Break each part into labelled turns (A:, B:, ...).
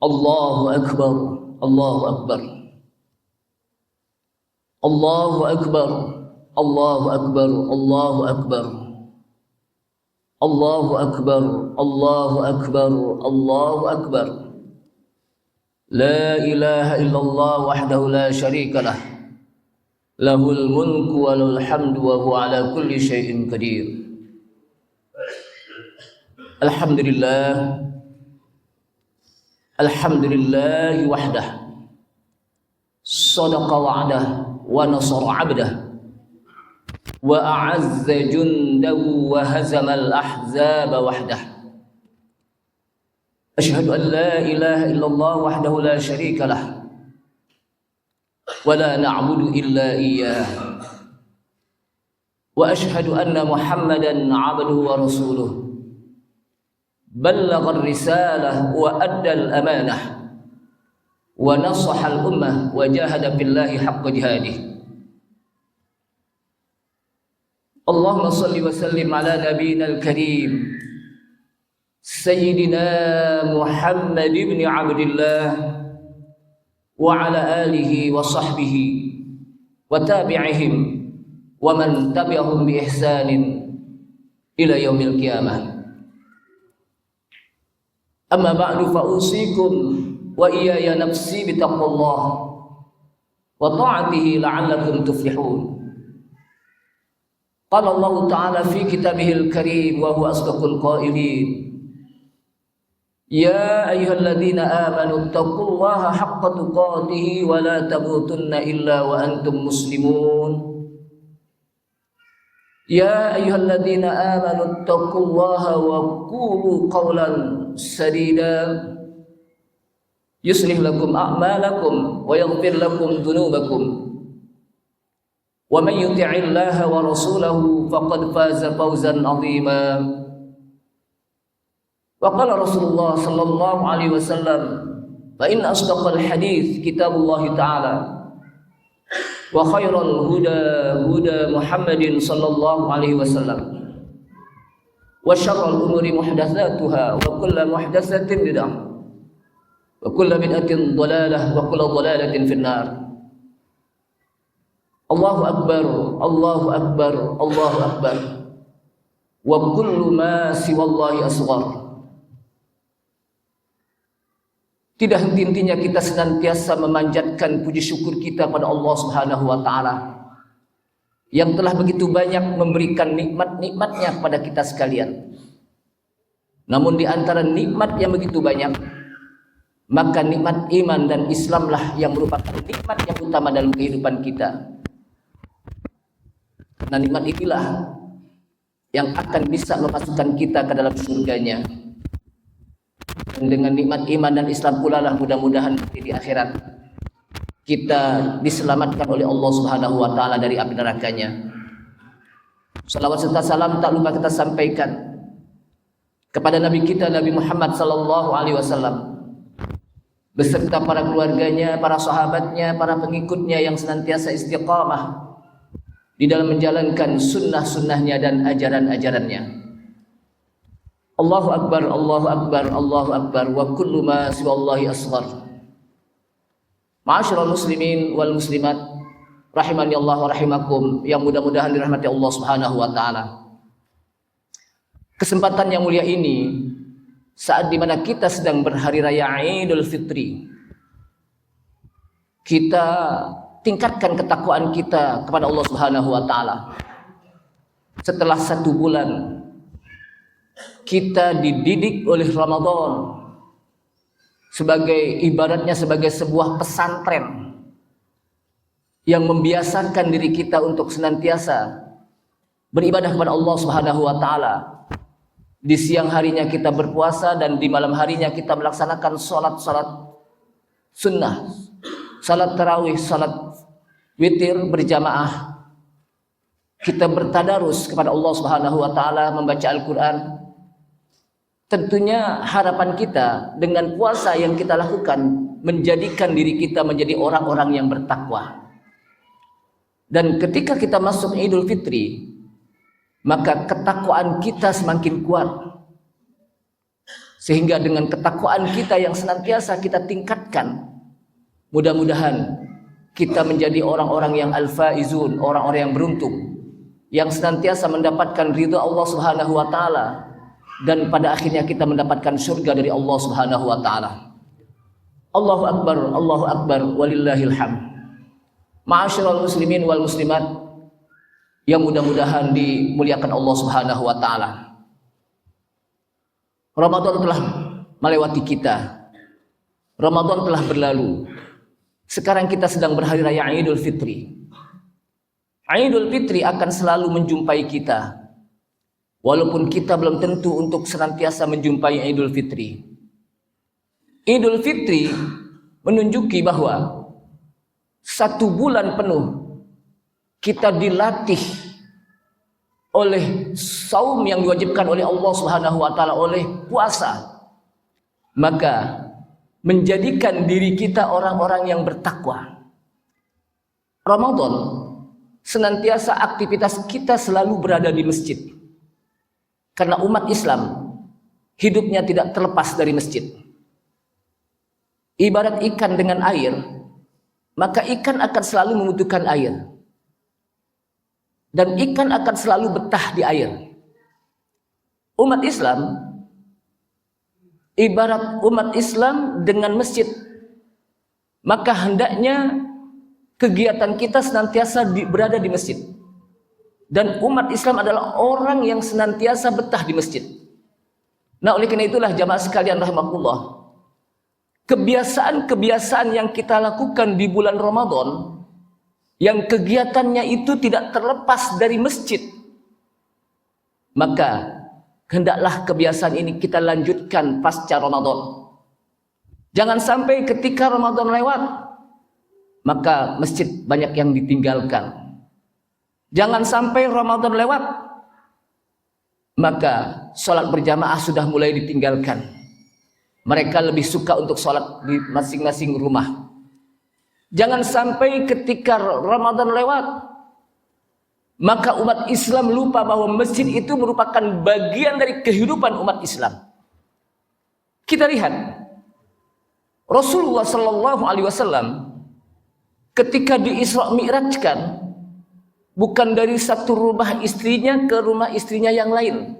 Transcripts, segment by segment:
A: Allahu Akbar, Allahu Akbar, Allahu Akbar, Allahu Akbar, Allahu Akbar, Allahu Akbar, Allahu Akbar, Allahu Akbar. La ilaha illallah wahdahu la syarika lah, lahul mulku wa lahul hamdu wa huwa ala kulli syai'in qadir. Alhamdulillah, alhamdulillah wahdah, sadaqa wa'dah wa nasara 'abdah wa a'azza jundahu wa hazamal ahzaba wahdah. Asyhadu an la ilaha illallah wahdahu la syarika lah wa la na'budu illa iyyah wa asyhadu anna Muhammadan 'abduhu wa rasuluh ballagha ar-risalah wa adda al-amanah wa nasaha al-ummah wa jahada billahi haqqa jihadih. Allahumma salli wa sallim ala nabiyyina al-karim Sayyidina Muhammad ibn Abdillah wa ala alihi wa sahbihi wa tabi'ihim wa man tabi'ahum bi ihsanin ila yaumil qiyamah. Amma ba'du fa usikum wa iyaya nafsi bi taqwallah wa ta'atihi la'allakum tuflihun. Qala Allah Ta'ala fi kitabihil karim wa huwa asdaqul qailin. Ya ayyuhalladzina amanu taqullaha haqqa tuqatih wa la tamutunna illa wa antum muslimun. Ya ayyuhalladzina amanu taqullaha wa qulu qawlan sadida yuslih lakum a'malakum wa yaghfir lakum dhunubakum wa man yuti'illaha wa rasulahu faqad faza fawzan 'azima. Wa qala Rasulullah sallallahu alaihi wasallam, fa in asdaqal hadits kitabullah ta'ala wa khairal huda huda Muhammadin sallallahu alaihi wasallam wa syarrul umuri muhdatsatuha wa kullu muhdatsatin bid'ah wa kullu bid'atin dhalalah wa kullu dhalalatin finnar. Allahu akbar, Allahu akbar, Allahu akbar, wa kullu ma siwallahi asghar. Tidak henti-hentinya kita senantiasa memanjatkan puji syukur kita pada Allah Subhanahu wa taala yang telah begitu banyak memberikan nikmat-nikmatnya kepada kita sekalian. Namun di antara nikmat yang begitu banyak, maka nikmat iman dan Islamlah yang merupakan nikmat yang utama dalam kehidupan kita. Karena nikmat inilah yang akan bisa memasukkan kita ke dalam surganya. Dan dengan nikmat iman dan Islam pula lah mudah-mudahan di akhirat kita diselamatkan oleh Allah Subhanahu wa taala dari api nerakanya. Salawat serta salam tak lupa kita sampaikan kepada Nabi kita Nabi Muhammad sallallahu alaihi wasallam beserta para keluarganya, para sahabatnya, para pengikutnya yang senantiasa istiqamah di dalam menjalankan sunnah-sunnahnya dan ajaran-ajarannya. Allahu akbar, Allahu akbar, Allahu akbar, wa kullu ma siwallahi asghar. Ma'asyiral muslimin wal muslimat rahimani Allah wa rahimakum, yang mudah-mudahan dirahmati Allah Subhanahu wa taala. Kesempatan yang mulia ini saat dimana kita sedang berhari raya Idul Fitri, kita tingkatkan ketakwaan kita kepada Allah Subhanahu wa taala. Setelah 1 bulan kita dididik oleh Ramadan sebagai ibaratnya sebagai sebuah pesantren yang membiasakan diri kita untuk senantiasa beribadah kepada Allah Subhanahu wa taala. Di siang harinya kita berpuasa dan di malam harinya kita melaksanakan salat-salat sunnah, salat tarawih, salat witir berjamaah. Kita bertadarus kepada Allah Subhanahu wa taala, membaca Al-Qur'an. Tentunya harapan kita dengan puasa yang kita lakukan menjadikan diri kita menjadi orang-orang yang bertakwa. Dan ketika kita masuk Idul Fitri, maka ketakwaan kita semakin kuat. Sehingga dengan ketakwaan kita yang senantiasa kita tingkatkan, mudah-mudahan kita menjadi orang-orang yang al-faizun, orang-orang yang beruntung, yang senantiasa mendapatkan ridha Allah Subhanahu wa taala, dan pada akhirnya kita mendapatkan surga dari Allah Subhanahu wa taala. Allahu akbar, walillahil hamd. Ma'asyiral muslimin wal muslimat yang mudah-mudahan dimuliakan Allah Subhanahu wa taala. Ramadan telah melewati kita. Ramadan telah berlalu. Sekarang kita sedang berhari raya Idul Fitri. Idul Fitri akan selalu menjumpai kita, walaupun kita belum tentu untuk senantiasa menjumpai Idul Fitri. Idul Fitri menunjuki bahwa 1 bulan penuh kita dilatih oleh saum yang diwajibkan oleh Allah Subhanahu wa taala, oleh puasa. Maka menjadikan diri kita orang-orang yang bertakwa. Ramadan senantiasa aktivitas kita selalu berada di masjid. Karena umat Islam hidupnya tidak terlepas dari masjid. Ibarat ikan dengan air, maka ikan akan selalu membutuhkan air. Dan ikan akan selalu betah di air. Umat Islam ibarat umat Islam dengan masjid, maka hendaknya kegiatan kita senantiasa berada di masjid. Dan umat Islam adalah orang yang senantiasa betah di masjid. Nah, oleh karena itulah jamaah sekalian rahimakumullah, kebiasaan-kebiasaan yang kita lakukan di bulan Ramadan, yang kegiatannya itu tidak terlepas dari masjid, maka hendaklah kebiasaan ini kita lanjutkan pasca Ramadan. Jangan sampai ketika Ramadan lewat, maka masjid banyak yang ditinggalkan. Jangan sampai Ramadan lewat, maka sholat berjamaah sudah mulai ditinggalkan. Mereka lebih suka untuk sholat di masing-masing rumah. Jangan sampai ketika Ramadan lewat, maka umat Islam lupa bahwa masjid itu merupakan bagian dari kehidupan umat Islam. Kita lihat Rasulullah Sallallahu Alaihi Wasallam ketika di Isra Mi'rajkan, bukan dari satu rumah istrinya ke rumah istrinya yang lain,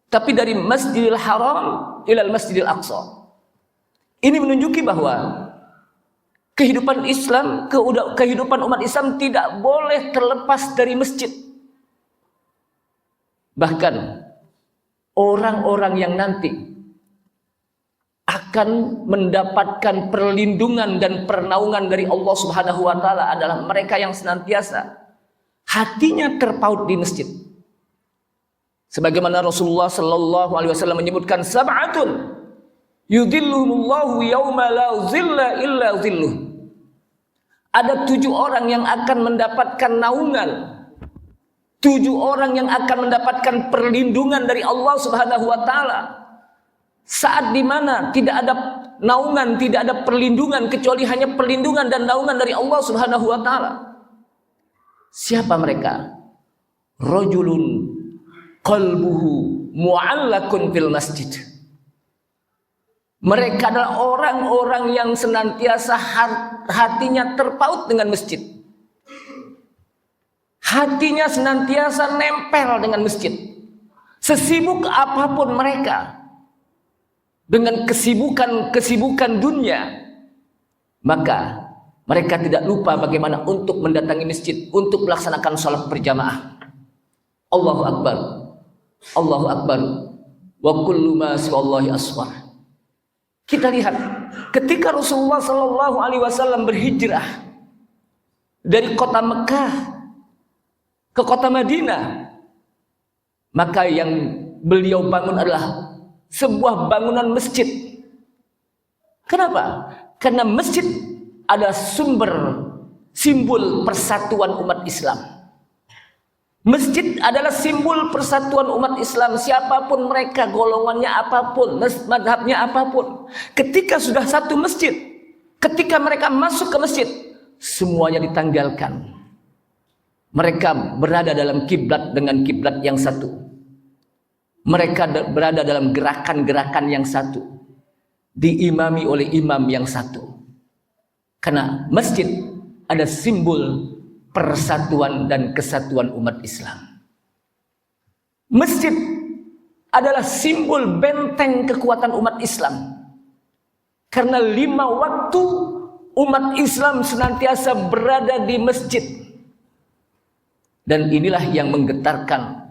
A: tapi dari Masjidil Haram ilal Masjidil Aqsa. Ini menunjuki bahwa kehidupan Islam, kehidupan umat Islam tidak boleh terlepas dari masjid. Bahkan orang-orang yang nanti akan mendapatkan perlindungan dan pernaungan dari Allah Subhanahu wa taala adalah mereka yang senantiasa hatinya terpaut di masjid. Sebagaimana Rasulullah sallallahu alaihi wasallam menyebutkan, sab'atun yudhilluhumullahu yauma la zilla illa zilluh. Ada 7 orang yang akan mendapatkan naungan, 7 orang yang akan mendapatkan perlindungan dari Allah Subhanahu wa taala. Saat dimana tidak ada naungan, tidak ada perlindungan kecuali hanya perlindungan dan naungan dari Allah Subhanahu wa taala. Siapa mereka? Rajulun qalbuhu mu'allakun fil masjid. Mereka adalah orang-orang yang senantiasa hatinya terpaut dengan masjid. Hatinya senantiasa nempel dengan masjid. Sesibuk apapun mereka dengan kesibukan dunia, maka mereka tidak lupa bagaimana untuk mendatangi masjid untuk melaksanakan sholat berjamaah. Allahu Akbar, Allahu Akbar, wa kullu ma siwallahi asghar. Kita lihat ketika Rasulullah Sallallahu Alaihi Wasallam berhijrah dari kota Mekah ke kota Madinah, maka yang beliau bangun adalah sebuah bangunan masjid. Kenapa? Karena masjid ada simbol persatuan umat Islam. Masjid adalah simbol persatuan umat Islam, siapapun mereka, golongannya apapun, mazhabnya apapun. Ketika sudah satu masjid, ketika mereka masuk ke masjid, semuanya ditanggalkan. Mereka berada dalam kiblat dengan kiblat yang satu. Mereka berada dalam gerakan-gerakan yang satu, diimami oleh imam yang satu. Karena masjid ada simbol persatuan dan kesatuan umat Islam. Masjid adalah simbol benteng kekuatan umat Islam. Karena 5 waktu umat Islam senantiasa berada di masjid. Dan inilah yang menggetarkan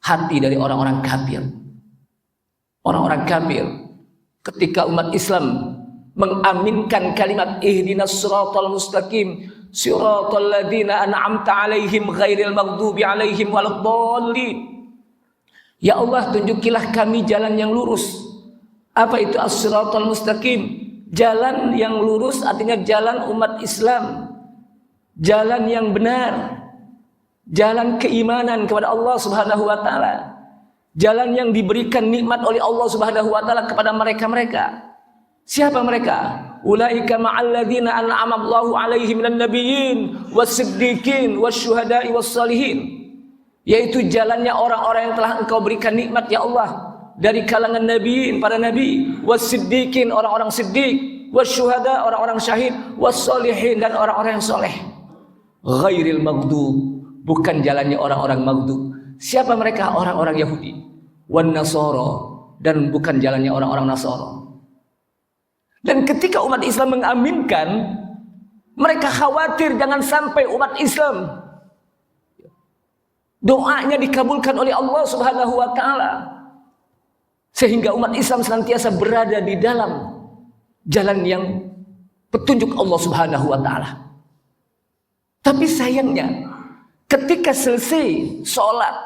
A: hati dari orang-orang kafir. Orang-orang kafir ketika umat Islam mengaminkan kalimat ihdinas siratal mustaqim siratal ladzina an'amta alaihim ghairil maghdubi alaihim waladdallin. Ya Allah, tunjukilah kami jalan yang lurus. Apa itu as-siratal mustaqim? Jalan yang lurus artinya jalan umat Islam, jalan yang benar, jalan keimanan kepada Allah Subhanahu wa taala, jalan yang diberikan nikmat oleh Allah Subhanahu wa taala kepada mereka-mereka. Siapa mereka? Ulaika ma'alladzina an'ama Allahu 'alaihim minan nabiyyin was-siddiqin wasyuhada'i was-shalihin. Yaitu jalannya orang-orang yang telah Engkau berikan nikmat ya Allah dari kalangan nabiin, para nabi, was-siddiqin, orang-orang siddiq, wasyuhada, orang-orang syahid, was-shalihin, dan orang-orang yang soleh. Ghairil maghdub, bukan jalannya orang-orang maghdub. Siapa mereka? Orang-orang Yahudi, wan Nasara, dan bukan jalannya orang-orang Nasara. Dan ketika umat Islam mengaminkan, mereka khawatir jangan sampai umat Islam doanya dikabulkan oleh Allah Subhanahu wa taala, sehingga umat Islam senantiasa berada di dalam jalan yang petunjuk Allah Subhanahu wa taala. Tapi sayangnya ketika selesai sholat,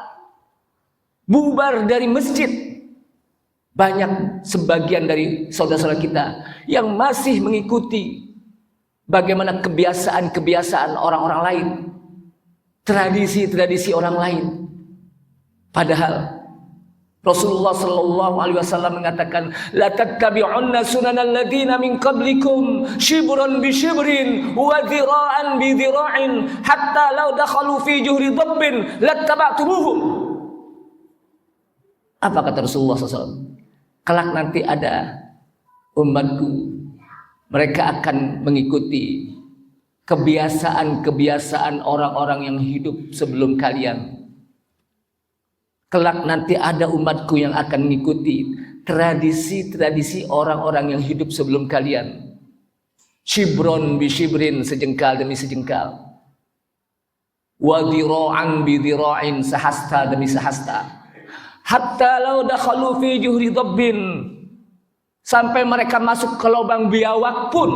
A: bubar dari masjid, banyak sebagian dari saudara-saudara kita yang masih mengikuti bagaimana kebiasaan-kebiasaan orang-orang lain, tradisi-tradisi orang lain. Padahal Rasulullah sallallahu alaihi wasallam mengatakan, la tattabi'unna sunanal ladzina min qablikum shibran bi shibrin wa dhira'an bi dhira'in hatta law dakhalu fi juhri dhabbin lattaba'tumuhum. Apa kata Rasulullah SAW? Kelak nanti ada umatku, mereka akan mengikuti kebiasaan-kebiasaan orang-orang yang hidup sebelum kalian. Kelak nanti ada umatku yang akan mengikuti tradisi-tradisi orang-orang yang hidup sebelum kalian. Shibron bi shibrin, sejengkal demi sejengkal. Wa dhira'an bi dhira'in, sehasta demi sehasta. Hatta law dakhalu fi juhri dhabbin, sampai mereka masuk ke lubang biawak pun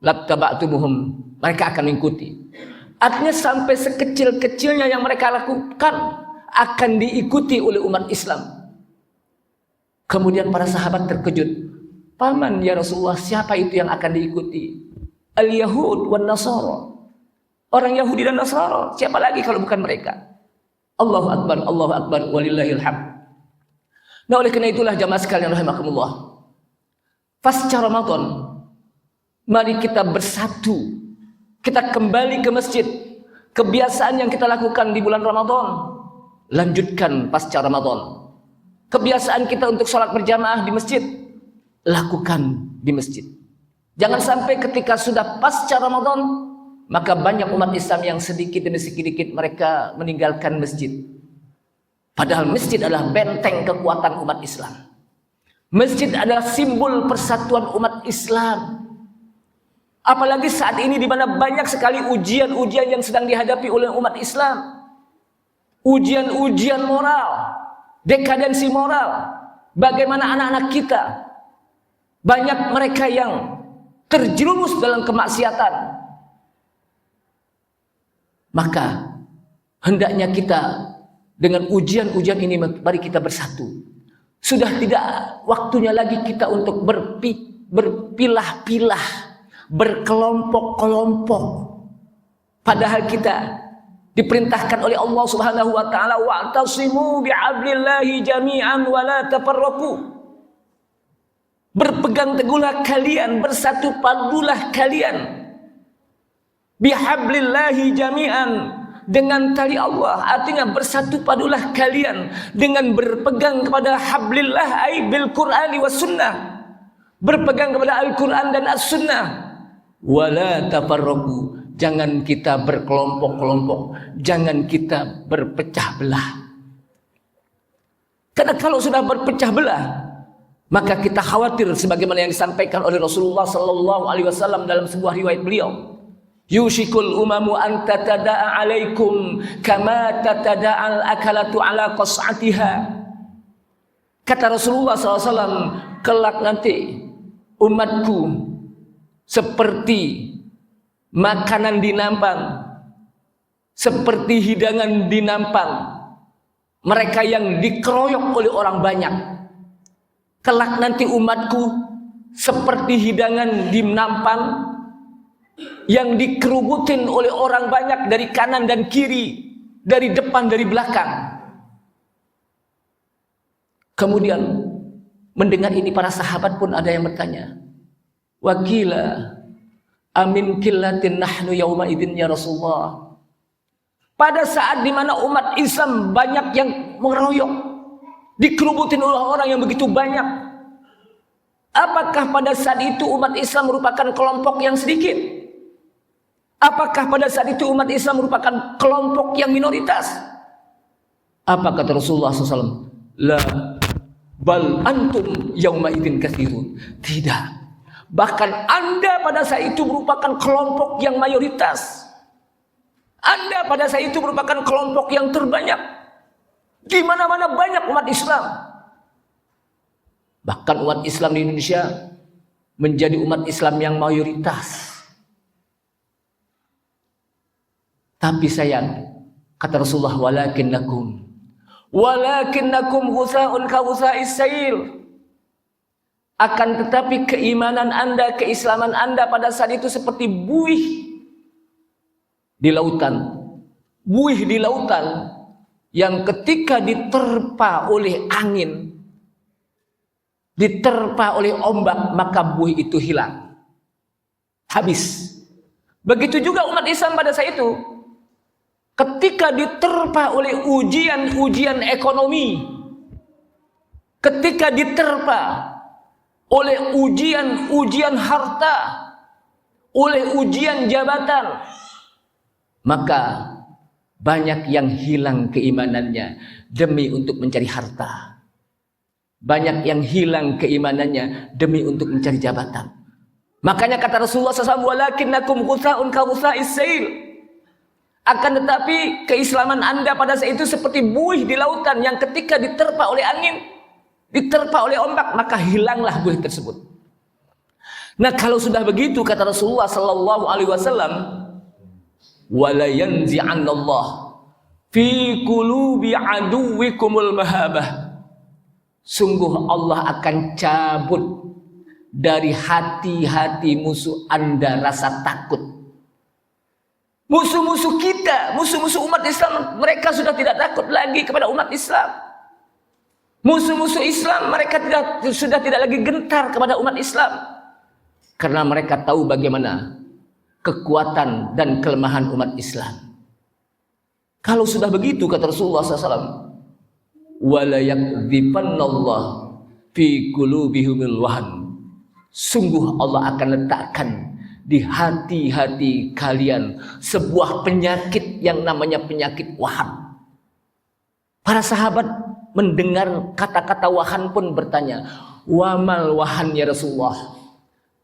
A: lattaba'tumuhum, mereka akan mengikuti. Artinya sampai sekecil-kecilnya yang mereka lakukan akan diikuti oleh umat Islam. Kemudian para sahabat terkejut. Paman ya Rasulullah, siapa itu yang akan diikuti? Al-Yahud wan Nasara. Orang Yahudi dan Nasara, siapa lagi kalau bukan mereka? Allahu Akbar, walillahil hamd. Nah, oleh karena itulah jamaah sekalian rahimakumullah, pasca Ramadan, mari kita bersatu. Kita kembali ke masjid. Kebiasaan yang kita lakukan di bulan Ramadan, lanjutkan pasca Ramadan. Kebiasaan kita untuk sholat berjamaah di masjid, lakukan di masjid. Jangan sampai ketika sudah pasca Ramadan, maka banyak umat Islam yang sedikit demi sedikit mereka meninggalkan masjid. Padahal masjid adalah benteng kekuatan umat Islam. Masjid adalah simbol persatuan umat Islam. Apalagi saat ini di mana banyak sekali ujian-ujian yang sedang dihadapi oleh umat Islam. Ujian-ujian moral, dekadensi moral. Bagaimana anak-anak kita, banyak mereka yang terjerumus dalam kemaksiatan. Maka hendaknya kita dengan ujian-ujian ini, mari kita bersatu. Sudah tidak waktunya lagi kita untuk berpilah-pilah, berkelompok-kelompok. Padahal kita diperintahkan oleh Allah Subhanahu wa taala, wa'tasimu bi'hablillahi jami'an wa la tafarraqu. Berpegang teguhlah kalian, bersatu padulah kalian. Bihablillahi jami'an, dengan tali Allah, artinya bersatu padulah kalian dengan berpegang kepada hablillah ay bil Qur'ani was sunnah, berpegang kepada Al-Quran dan As-Sunnah. Wala tafarraqu, jangan kita berkelompok-kelompok, jangan kita berpecah belah. Karena kalau sudah berpecah belah, maka kita khawatir sebagaimana yang disampaikan oleh Rasulullah sallallahu alaihi wasallam dalam sebuah riwayat beliau, yushikul umamu an tatada'a alaikum kama tatada'al akalatu ala qas'atiha. Kata Rasulullah SAW, kelak nanti umatku seperti makanan di nampan, seperti hidangan di nampan, mereka yang dikeroyok oleh orang banyak. Kelak nanti umatku seperti hidangan di nampan yang dikerubutin oleh orang banyak dari kanan dan kiri, dari depan, dari belakang. Kemudian mendengar ini para sahabat pun ada yang bertanya, wakila amin killatin nahnu yauma idin ya Rasulullah. Pada saat dimana umat Islam banyak yang mengeroyok, dikerubutin oleh orang yang begitu banyak, apakah pada saat itu umat Islam merupakan kelompok yang sedikit? Apakah pada saat itu umat Islam merupakan kelompok yang minoritas? Apa kata Rasulullah SAW? La bal antum yauma idzin katsirun. Tidak. Bahkan Anda pada saat itu merupakan kelompok yang mayoritas. Anda pada saat itu merupakan kelompok yang terbanyak. Di mana-mana banyak umat Islam. Bahkan umat Islam di Indonesia menjadi umat Islam yang mayoritas. Tapi sayang, kata Rasulullah, walakinnakum ghusaa'un ka ghusaa'is sail. Akan tetapi keimanan Anda, keislaman Anda pada saat itu seperti buih di lautan. Buih di lautan yang ketika diterpa oleh angin, diterpa oleh ombak, maka buih itu hilang. Habis. Begitu juga umat Islam pada saat itu. Ketika diterpa oleh ujian-ujian ekonomi, ketika diterpa oleh ujian-ujian harta, oleh ujian jabatan, maka banyak yang hilang keimanannya demi untuk mencari harta. Banyak yang hilang keimanannya demi untuk mencari jabatan. Makanya kata Rasulullah SAW, walakinnakum ghusaa'un ka ghusaa'is sail. Akan tetapi keislaman Anda pada saat itu seperti buih di lautan yang ketika diterpa oleh angin, diterpa oleh ombak, maka hilanglah buih tersebut. Nah, kalau sudah begitu kata Rasulullah sallallahu alaihi wasallam, wala yanzi'annallah fi qulubi aduwikumul mahabah. Sungguh Allah akan cabut dari hati-hati musuh Anda rasa takut. Musuh-musuh kita, musuh-musuh umat Islam, mereka sudah tidak takut lagi kepada umat Islam. Musuh-musuh Islam, mereka sudah tidak lagi gentar kepada umat Islam. Karena mereka tahu bagaimana kekuatan dan kelemahan umat Islam. Kalau sudah begitu kata Rasulullah SAW, wala yakdzifannallah fi qulubihimul wahan. Sungguh Allah akan letakkan di hati-hati kalian sebuah penyakit yang namanya penyakit wahan. Para sahabat mendengar kata-kata wahan pun bertanya, wamal wahan ya Rasulullah?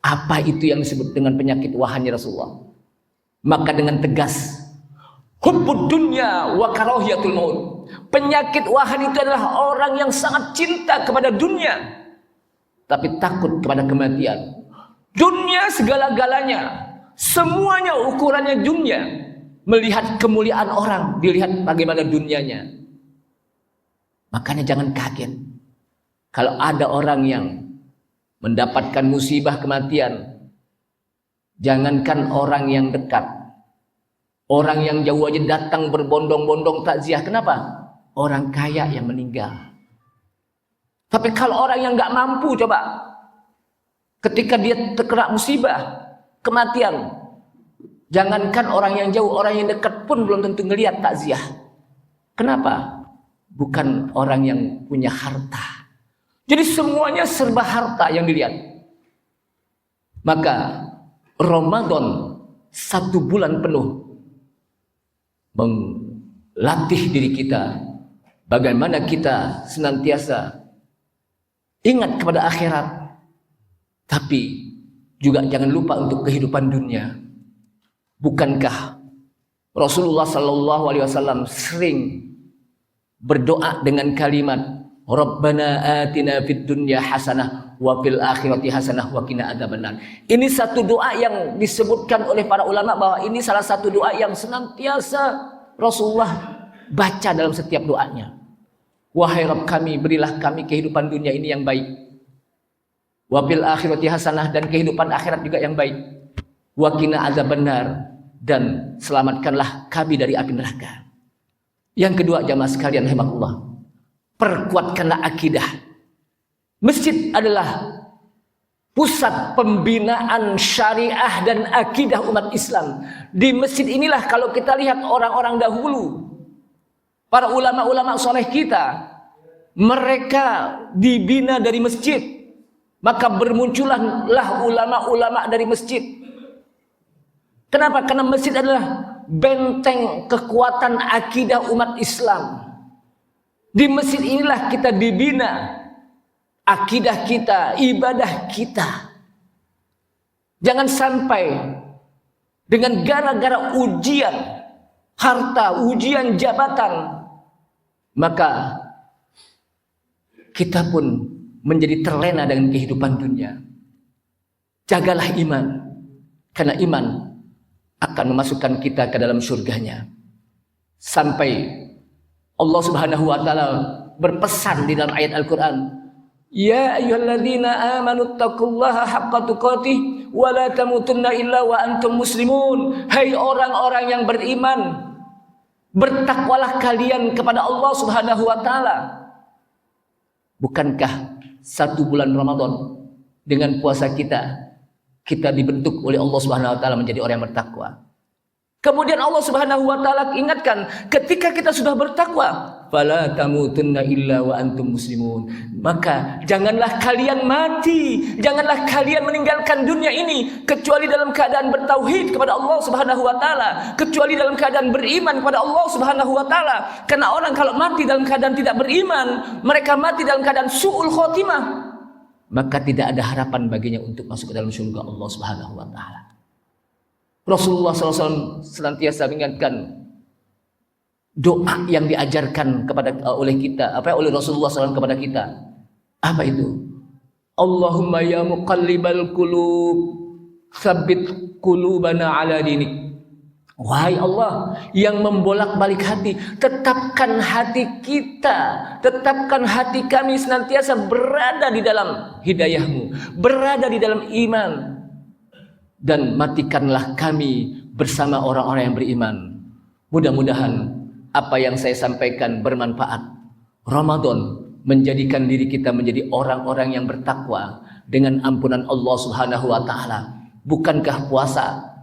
A: Apa itu yang disebut dengan penyakit wahan ya Rasulullah? Maka dengan tegas, hubbud dunya wa karahiyatul maut. Penyakit wahan itu adalah orang yang sangat cinta kepada dunia tapi takut kepada kematian. Dunia segala-galanya, semuanya ukurannya dunia. Melihat kemuliaan orang, dilihat bagaimana dunianya. Makanya jangan kaget kalau ada orang yang mendapatkan musibah kematian. Jangankan orang yang dekat, orang yang jauh aja datang berbondong-bondong takziah. Kenapa? Orang kaya yang meninggal. Tapi kalau orang yang nggak mampu, coba ketika dia terkena musibah kematian, Jangankan orang yang jauh, orang yang dekat pun belum tentu ngelihat takziah. Kenapa? Bukan orang yang punya harta. Jadi semuanya serba harta yang dilihat. Maka Ramadan 1 bulan penuh melatih diri kita bagaimana kita senantiasa ingat kepada akhirat, tapi juga jangan lupa untuk kehidupan dunia. Bukankah Rasulullah Sallallahu Alaihi Wasallam sering berdoa dengan kalimat Rabbana atina fid dunya hasanah wa fil akhirati hasanah wa qina adzabannar. Ini satu doa yang disebutkan oleh para ulama bahwa ini salah satu doa yang senantiasa Rasulullah baca dalam setiap doanya. Wahai Rabb kami, berilah kami kehidupan dunia ini yang baik. Wa fil akhirati hasanah, dan kehidupan akhirat juga yang baik. Wa qina adzabannar, dan selamatkanlah kami dari api neraka. Yang kedua, jamaah sekalian rahimakumullah, perkuatkanlah akidah. Masjid adalah pusat pembinaan syariah dan akidah umat Islam. Di masjid inilah kalau kita lihat orang-orang dahulu, para ulama-ulama soleh kita, mereka dibina dari masjid. Maka bermunculah ulama-ulama dari masjid. Kenapa? Karena masjid adalah benteng kekuatan akidah umat Islam. Di masjid inilah kita dibina akidah kita, ibadah kita. Jangan sampai dengan gara-gara ujian harta, ujian jabatan, maka kita pun menjadi terlena dengan kehidupan dunia. Jagalah iman, karena iman akan memasukkan kita ke dalam surganya. Sampai Allah Subhanahu wa taala berpesan di dalam ayat Al-Qur'an, ya ayyuhalladzina amanu taqullaha haqqa tuqatih wa la tamutunna illa wa antum muslimun. Hai orang-orang yang beriman, bertakwalah kalian kepada Allah Subhanahu wa taala. Bukankah 1 bulan Ramadan dengan puasa kita dibentuk oleh Allah Subhanahu wa taala menjadi orang yang bertakwa. Kemudian Allah Subhanahu wa taala ingatkan, ketika kita sudah bertakwa, fala tamutunna illa wa antum muslimun. Maka janganlah kalian mati, janganlah kalian meninggalkan dunia ini kecuali dalam keadaan bertauhid kepada Allah Subhanahu wa taala, kecuali dalam keadaan beriman kepada Allah Subhanahu wa taala. Karena orang kalau mati dalam keadaan tidak beriman, mereka mati dalam keadaan su'ul khotimah, maka tidak ada harapan baginya untuk masuk ke dalam surga Allah Subhanahu wa taala. Rasulullah SAW senantiasa mengingatkan doa yang diajarkan oleh Rasulullah SAW kepada kita. Apa itu? Allahumma ya muqallibal qulub, tsabbit qulubana ala dinik. Wahai Allah yang membolak-balik hati, tetapkan hati kita, tetapkan hati kami senantiasa berada di dalam hidayahmu, berada di dalam iman. Dan matikanlah kami bersama orang-orang yang beriman. Mudah-mudahan apa yang saya sampaikan bermanfaat. Ramadan menjadikan diri kita menjadi orang-orang yang bertakwa dengan ampunan Allah Subhanahu wa taala. Bukankah puasa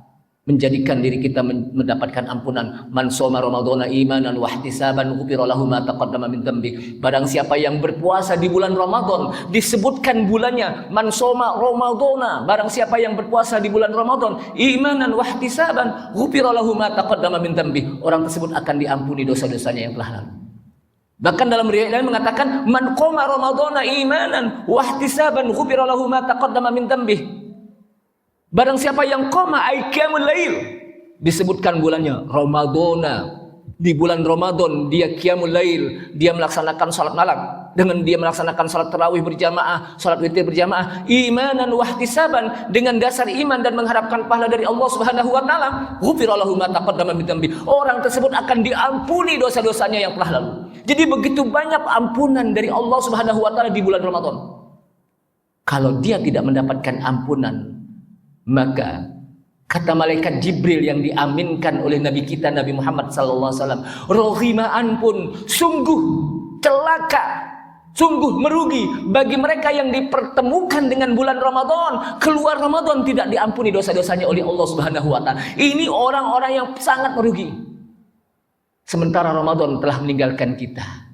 A: menjadikan diri kita mendapatkan ampunan? Man shoma ramadhana imanan wa ihtisaban ghufira lahu ma taqaddama min dhanbi. Barang siapa yang berpuasa di bulan Ramadan, disebutkan bulannya man shoma ramadhana. Barang siapa yang berpuasa di bulan Ramadan imanan wa ihtisaban ghufira lahu ma taqaddama min dhanbi. Orang tersebut akan diampuni dosa-dosanya yang telah lalu. Bahkan dalam riwayat lain mengatakan man qoma ramadhana imanan wa ihtisaban ghufira lahu ma taqaddama min dhanbi. Barang siapa yang qoma ay qiyamul lail, disebutkan bulannya Ramadana. Di bulan Ramadan dia qiyamul lail, dia melaksanakan salat malam, dengan dia melaksanakan salat tarawih berjamaah, salat witir berjamaah, imanan wa ihtisaban, dengan dasar iman dan mengharapkan pahala dari Allah Subhanahu wa taala, ghufira lahu ma taqaddama min dhanbi. Orang tersebut akan diampuni dosa-dosanya yang telah lalu. Jadi begitu banyak ampunan dari Allah Subhanahu wa taala di bulan Ramadan. Kalau dia tidak mendapatkan ampunan, maka kata malaikat Jibril yang diaminkan oleh Nabi kita Nabi Muhammad sallallahu alaihi wasallam, rohimaan pun sungguh celaka, Sungguh merugi bagi mereka yang dipertemukan dengan bulan Ramadan, keluar Ramadan tidak diampuni dosa-dosanya oleh Allah Subhanahu wa taala. Ini orang-orang yang sangat merugi. Sementara Ramadan telah meninggalkan kita.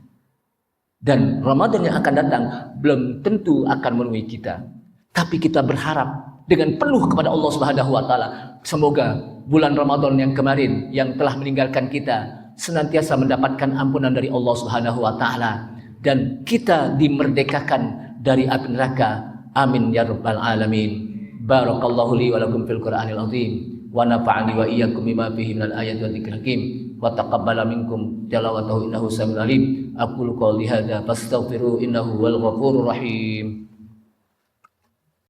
A: Dan Ramadan yang akan datang belum tentu akan menemui kita. Tapi kita berharap dengan penuh kepada Allah Subhanahu wa taala, semoga bulan Ramadan yang kemarin yang telah meninggalkan kita senantiasa mendapatkan ampunan dari Allah Subhanahu wa taala dan kita dimerdekakan dari api neraka. Amin ya rabbal alamin. Barakallahu li wa lakum fil Qur'anil azim wa nafa'ani wa iyyakum bima fihi minal ayati wa dzikril hakim wa taqabbala minkum tilawatahu innahu samiul alim. Aqulu qouli hadza fastaghfiru innahu wal ghafurur rahim.